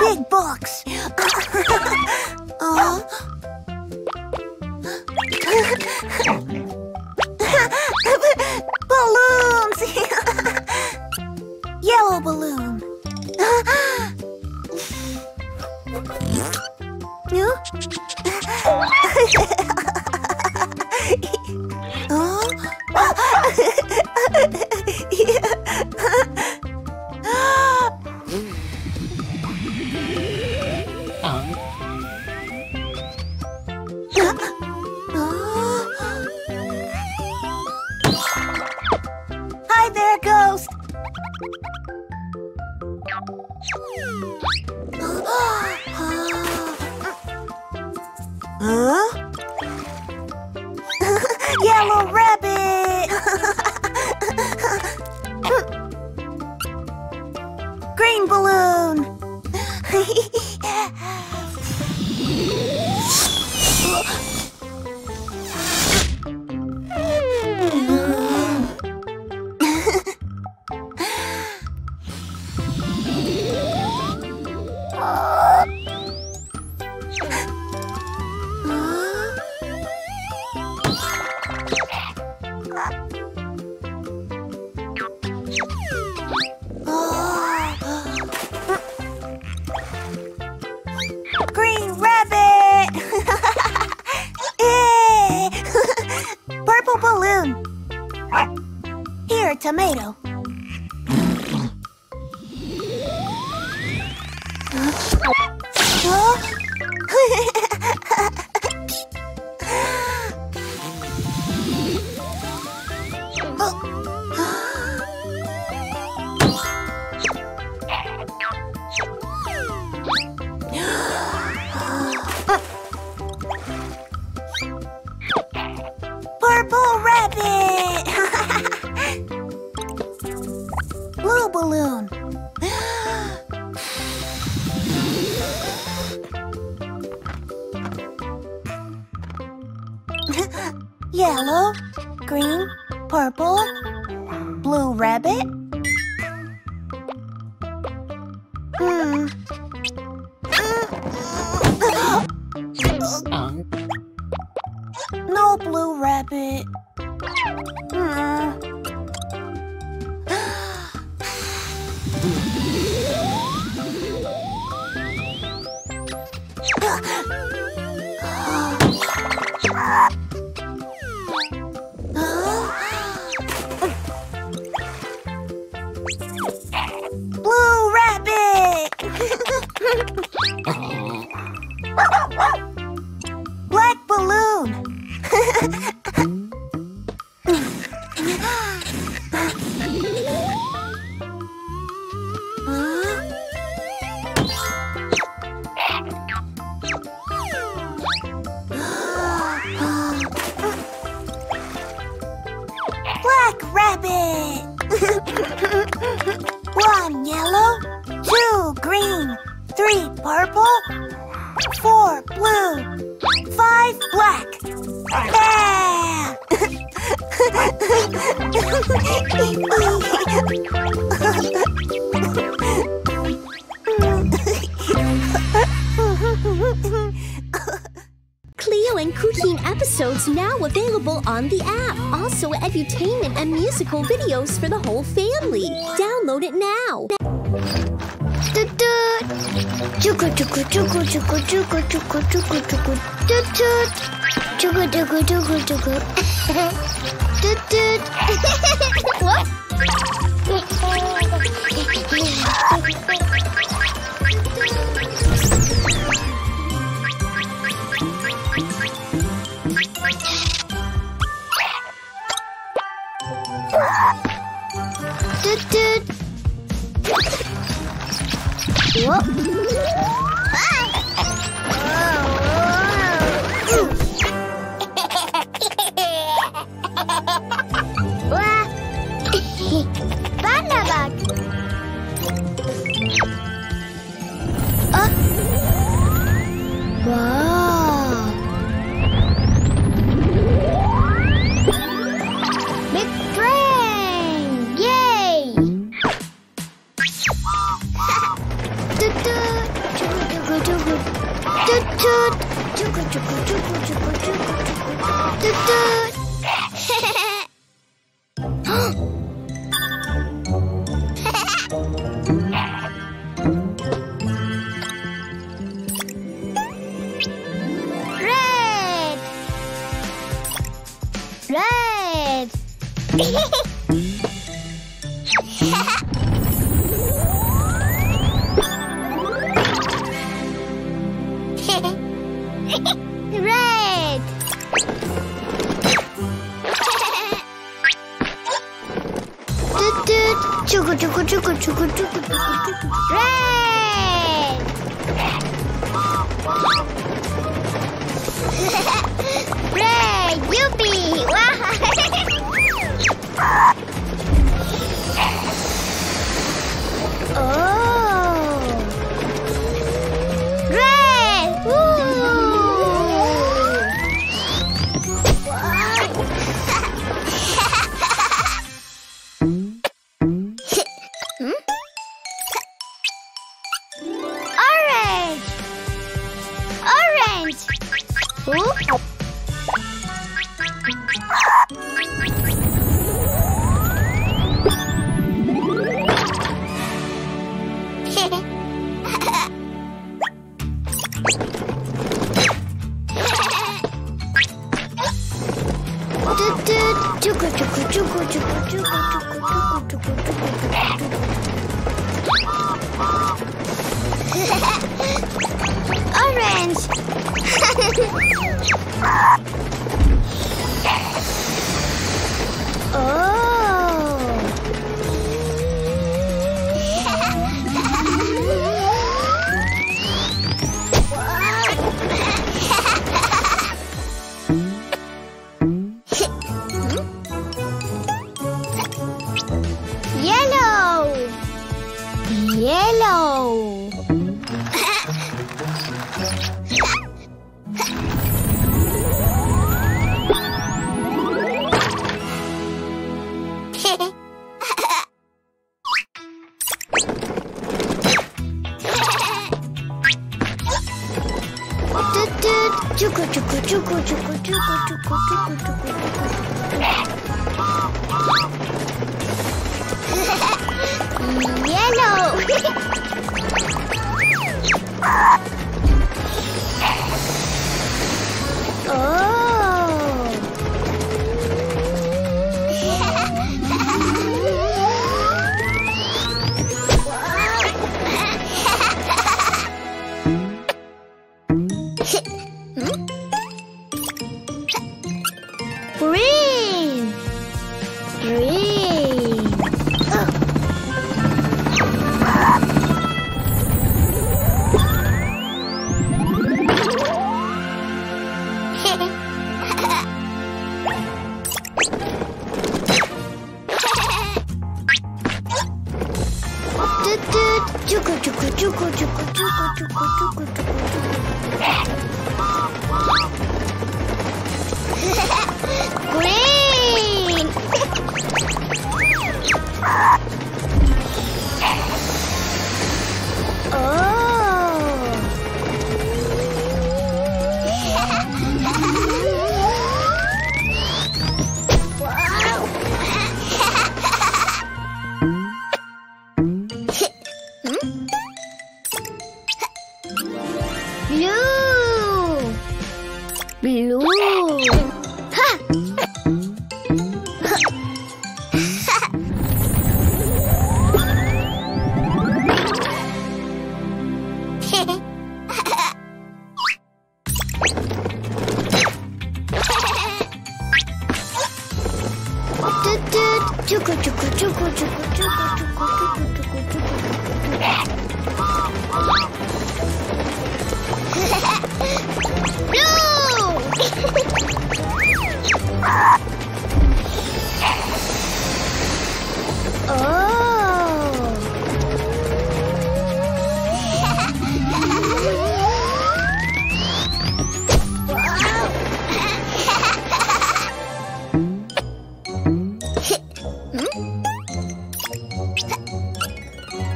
Big box. Balloons. Yellow balloon. Hi there, ghost. Huh? Yellow rabbit. Green balloon. Green rabbit. Purple balloon. Here, tomato. Purple rabbit. Blue balloon. Yellow, green, purple, blue rabbit. No blue rabbit. Blue rabbit. Black balloon. Black rabbit. 1 yellow, 2 green, 3 purple, 4 blue, 5 black. Bam! Cleo and Cuquin episodes now available on the app. Also edutainment and musical videos for the whole family. Download it now. Bana bak. Wow. Toot toot. Red. Red. Red. Toot toot. Chuku chuku chuku chuku chuku chuku. Red. Red. Yippee. Wow. Oh. Red. Woo. Orange. Orange. Ooh. Toot toot. Chuku chuku chuku chuku chuku chuku chuku chuku. Orange. Yellow. Yellow. Toot toot. Chuku chuku chuku chuku chuku chuku chuku chuku. Yellow. Green. Green. Toot toot. Chuku chuku chuku chuku chuku chuku chuku chuku. Green. Blue. Blue. Ha. Toot toot. Chuku chuku chuku chuku chuku chuku chuku chuku Blue.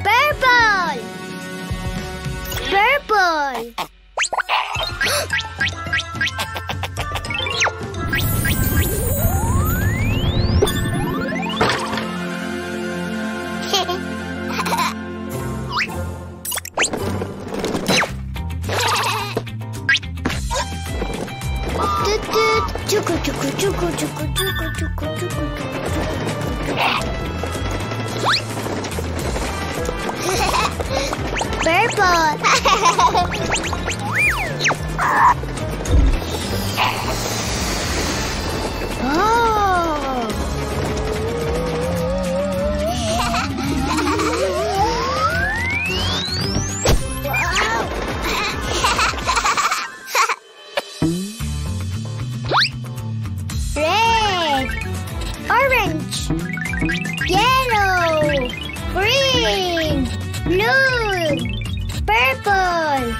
Purple. Purple. Chuku, chuku, chuku, chuku, chuku, chuku, chuku, Purple. Oh. Red, orange, yellow, green, blue, purple.